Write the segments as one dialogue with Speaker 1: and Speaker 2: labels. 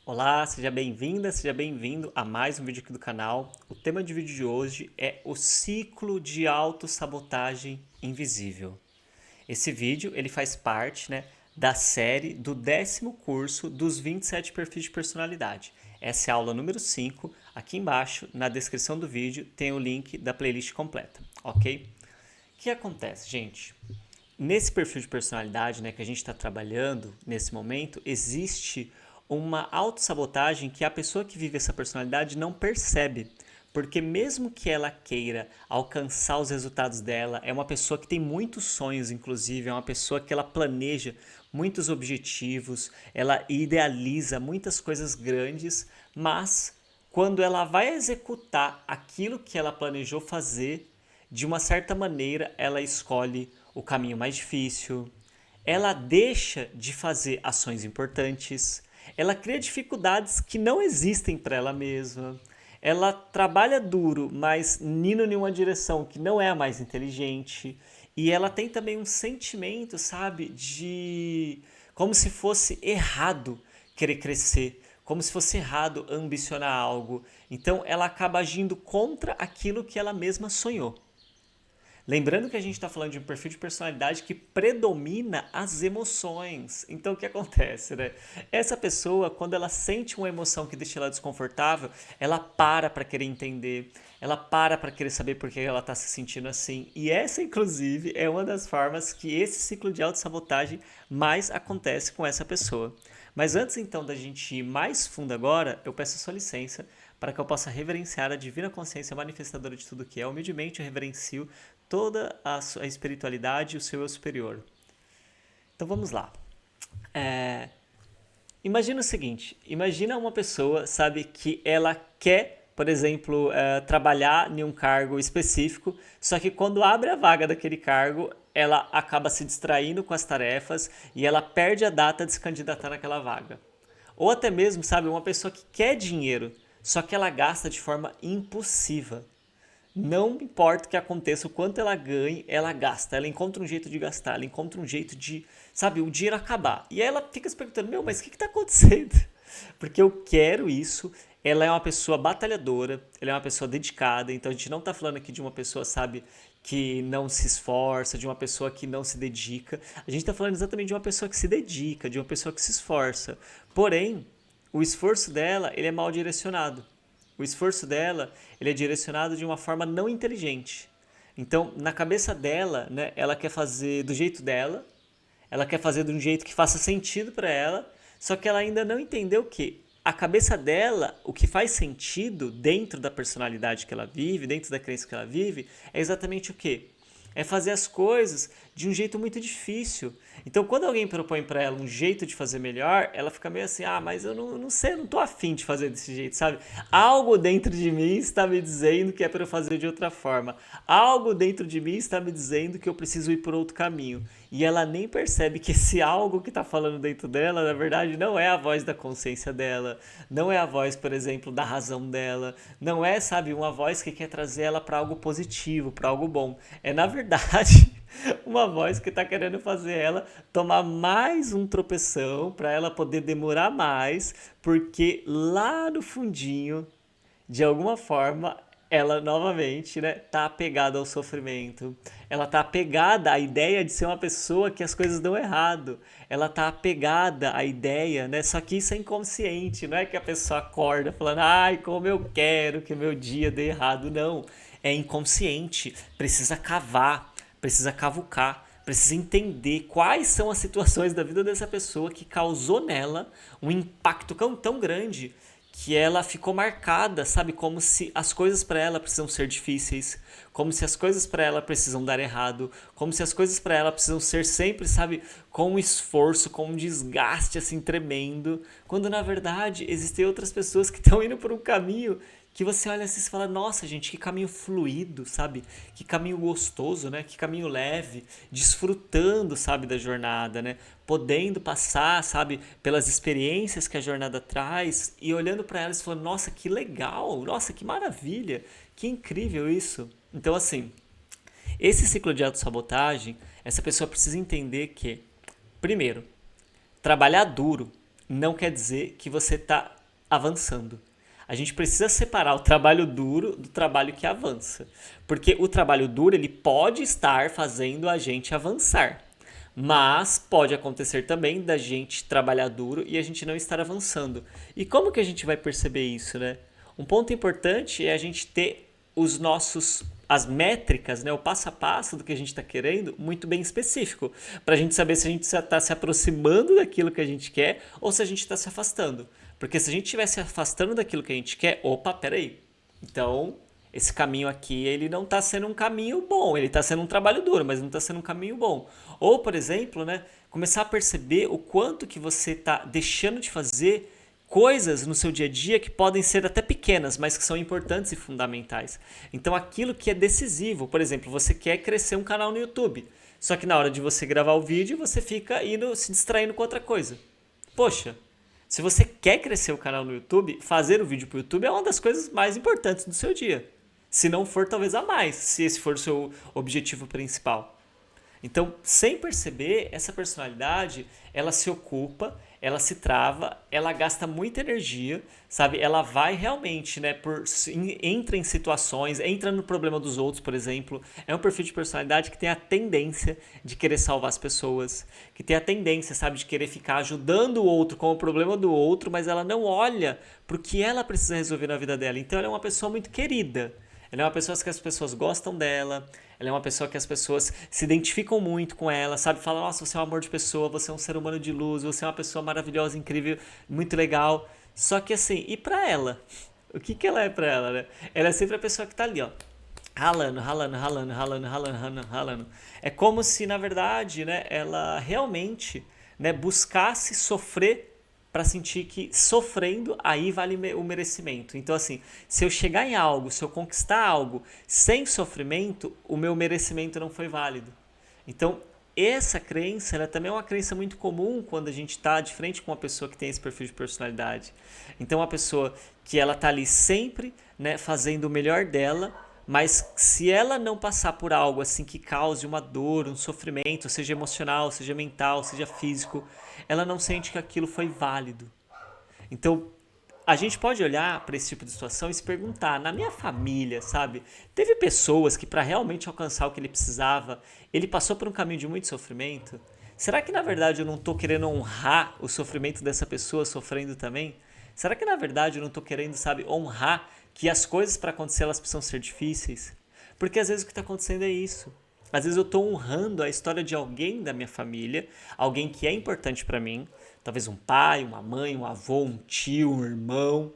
Speaker 1: Olá, seja bem-vinda, seja bem-vindo a mais um vídeo aqui do canal. O tema de vídeo de hoje é o ciclo de autossabotagem invisível. Esse vídeo ele faz parte, da série do 10º curso dos 27 perfis de personalidade. Essa é a aula número 5. Aqui embaixo, na descrição do vídeo, tem o link da playlist completa, ok? O que acontece, gente? Nesse perfil de personalidade, que a gente está trabalhando nesse momento, existe uma autossabotagem que a pessoa que vive essa personalidade não percebe. Porque mesmo que ela queira alcançar os resultados dela, é uma pessoa que tem muitos sonhos, inclusive, é uma pessoa que ela planeja muitos objetivos, ela idealiza muitas coisas grandes, mas quando ela vai executar aquilo que ela planejou fazer, de uma certa maneira ela escolhe o caminho mais difícil, ela deixa de fazer ações importantes, ela cria dificuldades que não existem para ela mesma, ela trabalha duro, mas indo em uma direção que não é a mais inteligente, e ela tem também um sentimento, sabe, de como se fosse errado querer crescer, como se fosse errado ambicionar algo. Então ela acaba agindo contra aquilo que ela mesma sonhou. Lembrando que a gente está falando de um perfil de personalidade que predomina as emoções. Então o que acontece, né? Essa pessoa, quando ela sente uma emoção que deixa ela desconfortável, ela para querer entender, ela para querer saber por que ela está se sentindo assim. E essa, inclusive, é uma das formas que esse ciclo de autossabotagem mais acontece com essa pessoa. Mas antes então da gente ir mais fundo agora, eu peço a sua licença para que eu possa reverenciar a divina consciência manifestadora de tudo que é. Humildemente eu reverencio toda a espiritualidade e o seu eu superior. Então vamos lá. Imagina o seguinte, imagina uma pessoa, sabe, que ela quer, por exemplo, trabalhar em um cargo específico, só que quando abre a vaga daquele cargo, ela acaba se distraindo com as tarefas e ela perde a data de se candidatar naquela vaga. Ou até mesmo, sabe, uma pessoa que quer dinheiro, só que ela gasta de forma impulsiva. Não importa o que aconteça, o quanto ela ganhe, ela gasta. Ela encontra um jeito de gastar, ela encontra um jeito de, sabe, o dinheiro acabar. E aí ela fica se perguntando, meu, mas o que está acontecendo? Porque eu quero isso. Ela é uma pessoa batalhadora, ela é uma pessoa dedicada. Então a gente não está falando aqui de uma pessoa, sabe, que não se esforça, de uma pessoa que não se dedica. A gente está falando exatamente de uma pessoa que se dedica, de uma pessoa que se esforça. Porém, o esforço dela, ele é mal direcionado. O esforço dela, ele é direcionado de uma forma não inteligente. Então, na cabeça dela, ela quer fazer do jeito dela, ela quer fazer de um jeito que faça sentido para ela, só que ela ainda não entendeu que a cabeça dela, o que faz sentido dentro da personalidade que ela vive, dentro da crença que ela vive, é exatamente o quê? É fazer as coisas de um jeito muito difícil. Então, quando alguém propõe para ela um jeito de fazer melhor, ela fica meio assim: ah, mas eu não sei, eu não tô afim de fazer desse jeito, sabe? Algo dentro de mim está me dizendo que é para eu fazer de outra forma. Algo dentro de mim está me dizendo que eu preciso ir por outro caminho. E ela nem percebe que esse algo que está falando dentro dela, na verdade, não é a voz da consciência dela, não é a voz, por exemplo, da razão dela, não é, sabe, uma voz que quer trazer ela para algo positivo, para algo bom. É, na verdade, uma voz que está querendo fazer ela tomar mais um tropeção para ela poder demorar mais, porque lá no fundinho, de alguma forma, ela novamente, tá apegada ao sofrimento. Ela tá apegada à ideia de ser uma pessoa que as coisas dão errado. Ela tá apegada à ideia, só que isso é inconsciente, não é que a pessoa acorda falando: "Ai, como eu quero que o meu dia dê errado", não. É inconsciente, precisa cavar, precisa cavucar, precisa entender quais são as situações da vida dessa pessoa que causou nela um impacto tão grande que ela ficou marcada, sabe? Como se as coisas para ela precisam ser difíceis, como se as coisas para ela precisam dar errado, como se as coisas para ela precisam ser sempre, sabe? Com um esforço, com um desgaste assim tremendo, quando na verdade existem outras pessoas que estão indo por um caminho que você olha assim e fala: nossa, gente, que caminho fluido, sabe? Que caminho gostoso, né? Que caminho leve, desfrutando, sabe, da jornada, né? Podendo passar, sabe, pelas experiências que a jornada traz e olhando para elas e falando: nossa, que legal, nossa, que maravilha, que incrível isso. Então, assim, esse ciclo de autossabotagem, essa pessoa precisa entender que, primeiro, trabalhar duro não quer dizer que você está avançando. A gente precisa separar o trabalho duro do trabalho que avança. Porque o trabalho duro, ele pode estar fazendo a gente avançar. Mas pode acontecer também da gente trabalhar duro e a gente não estar avançando. E como que a gente vai perceber isso, né? Um ponto importante é a gente ter as métricas, né, o passo a passo do que a gente está querendo, muito bem específico, para a gente saber se a gente está se aproximando daquilo que a gente quer ou se a gente está se afastando. Porque se a gente estiver se afastando daquilo que a gente quer, opa, peraí. Então, esse caminho aqui, ele não está sendo um caminho bom, ele está sendo um trabalho duro, mas não está sendo um caminho bom. Ou, por exemplo, né, começar a perceber o quanto que você está deixando de fazer coisas no seu dia a dia que podem ser até pequenas, mas que são importantes e fundamentais. Então, aquilo que é decisivo, por exemplo, você quer crescer um canal no YouTube, só que na hora de você gravar o vídeo, você fica indo se distraindo com outra coisa. Poxa, se você quer crescer o canal no YouTube, fazer o vídeo para o YouTube é uma das coisas mais importantes do seu dia. Se não for, talvez a mais, se esse for o seu objetivo principal. Então, sem perceber, essa personalidade, ela se ocupa, ela se trava, ela gasta muita energia, sabe? Ela vai realmente, né, entra em situações, entra no problema dos outros, por exemplo. É um perfil de personalidade que tem a tendência de querer salvar as pessoas, que tem a tendência, sabe, de querer ficar ajudando o outro com o problema do outro, mas ela não olha para o que ela precisa resolver na vida dela. Então, ela é uma pessoa muito querida. Ela é uma pessoa que as pessoas gostam dela, ela é uma pessoa que as pessoas se identificam muito com ela, sabe? Fala, nossa, você é um amor de pessoa, você é um ser humano de luz, você é uma pessoa maravilhosa, incrível, muito legal. Só que assim, e pra ela? O que que ela é pra ela, né? Ela é sempre a pessoa que tá ali, ó. Ralando, ralando, ralando, ralando, ralando, ralando, ralando. É como se, na verdade, né, ela realmente, né, buscasse sofrer para sentir que sofrendo aí vale o merecimento. Então assim, se eu chegar em algo, se eu conquistar algo sem sofrimento, o meu merecimento não foi válido. Então essa crença, ela também é uma crença muito comum quando a gente está de frente com uma pessoa que tem esse perfil de personalidade. Então uma pessoa que ela tá ali sempre, né, fazendo o melhor dela, mas se ela não passar por algo assim que cause uma dor, um sofrimento, seja emocional, seja mental, seja físico, ela não sente que aquilo foi válido. Então, a gente pode olhar para esse tipo de situação e se perguntar, na minha família, sabe? Teve pessoas que para realmente alcançar o que ele precisava, ele passou por um caminho de muito sofrimento? Será que na verdade eu não estou querendo honrar o sofrimento dessa pessoa sofrendo também? Será que na verdade eu não estou querendo, sabe, honrar que as coisas para acontecer elas precisam ser difíceis? Porque às vezes o que está acontecendo é isso. Às vezes eu estou honrando a história de alguém da minha família, alguém que é importante para mim, talvez um pai, uma mãe, um avô, um tio, um irmão,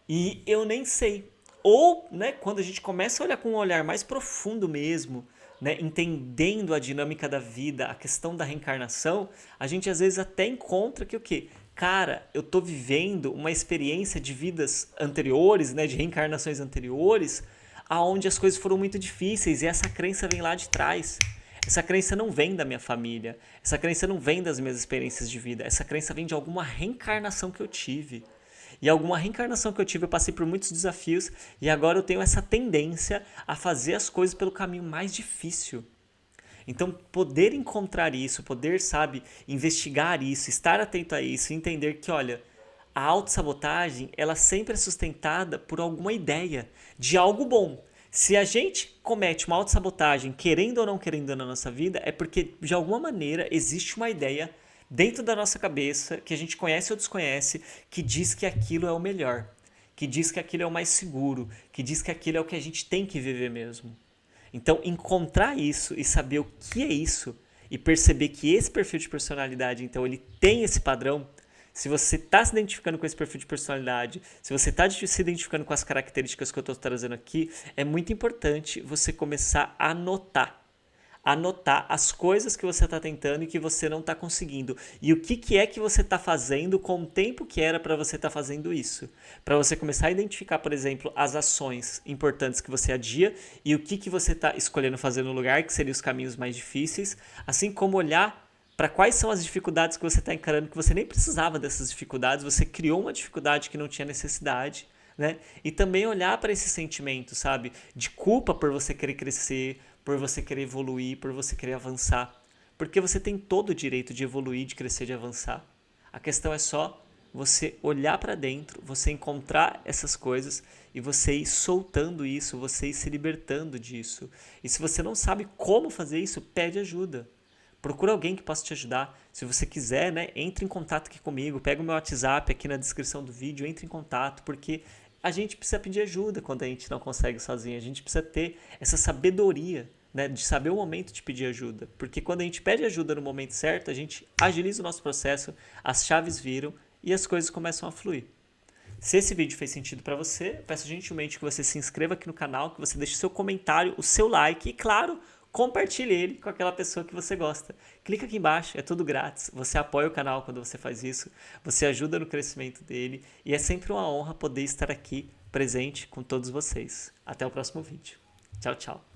Speaker 1: e eu nem sei. Ou, né, quando a gente começa a olhar com um olhar mais profundo mesmo, né, entendendo a dinâmica da vida, a questão da reencarnação, a gente às vezes até encontra que o quê? Cara, eu tô vivendo uma experiência de vidas anteriores, né, de reencarnações anteriores, aonde as coisas foram muito difíceis e essa crença vem lá de trás. Essa crença não vem da minha família, essa crença não vem das minhas experiências de vida, essa crença vem de alguma reencarnação que eu tive. E alguma reencarnação que eu tive, eu passei por muitos desafios e agora eu tenho essa tendência a fazer as coisas pelo caminho mais difícil. Então, poder encontrar isso, poder, sabe, investigar isso, estar atento a isso, entender que, olha, a autossabotagem, ela sempre é sustentada por alguma ideia de algo bom. Se a gente comete uma autossabotagem, querendo ou não querendo na nossa vida, é porque, de alguma maneira, existe uma ideia dentro da nossa cabeça, que a gente conhece ou desconhece, que diz que aquilo é o melhor, que diz que aquilo é o mais seguro, que diz que aquilo é o que a gente tem que viver mesmo. Então, encontrar isso e saber o que é isso e perceber que esse perfil de personalidade, então, ele tem esse padrão. Se você está se identificando com esse perfil de personalidade, se você está se identificando com as características que eu estou trazendo aqui, é muito importante você começar a anotar. Anotar as coisas que você está tentando e que você não está conseguindo. E o que é que você está fazendo com o tempo que era para você estar fazendo isso. Para você começar a identificar, por exemplo, as ações importantes que você adia e o que você está escolhendo fazer no lugar, que seriam os caminhos mais difíceis. Assim como olhar para quais são as dificuldades que você está encarando, que você nem precisava dessas dificuldades, você criou uma dificuldade que não tinha necessidade. Né? E também olhar para esse sentimento, sabe? De culpa por você querer crescer, por você querer evoluir, por você querer avançar. Porque você tem todo o direito de evoluir, de crescer, de avançar. A questão é só você olhar para dentro, você encontrar essas coisas e você ir soltando isso, você ir se libertando disso. E se você não sabe como fazer isso, pede ajuda. Procura alguém que possa te ajudar. Se você quiser, né, entre em contato aqui comigo, pega o meu WhatsApp aqui na descrição do vídeo, entre em contato, porque a gente precisa pedir ajuda quando a gente não consegue sozinho. A gente precisa ter essa sabedoria, né, de saber o momento de pedir ajuda. Porque quando a gente pede ajuda no momento certo, a gente agiliza o nosso processo, as chaves viram e as coisas começam a fluir. Se esse vídeo fez sentido para você, peço gentilmente que você se inscreva aqui no canal, que você deixe seu comentário, o seu like e, claro, compartilhe ele com aquela pessoa que você gosta. Clica aqui embaixo, é tudo grátis. Você apoia o canal quando você faz isso, você ajuda no crescimento dele e é sempre uma honra poder estar aqui presente com todos vocês. Até o próximo vídeo. Tchau, tchau.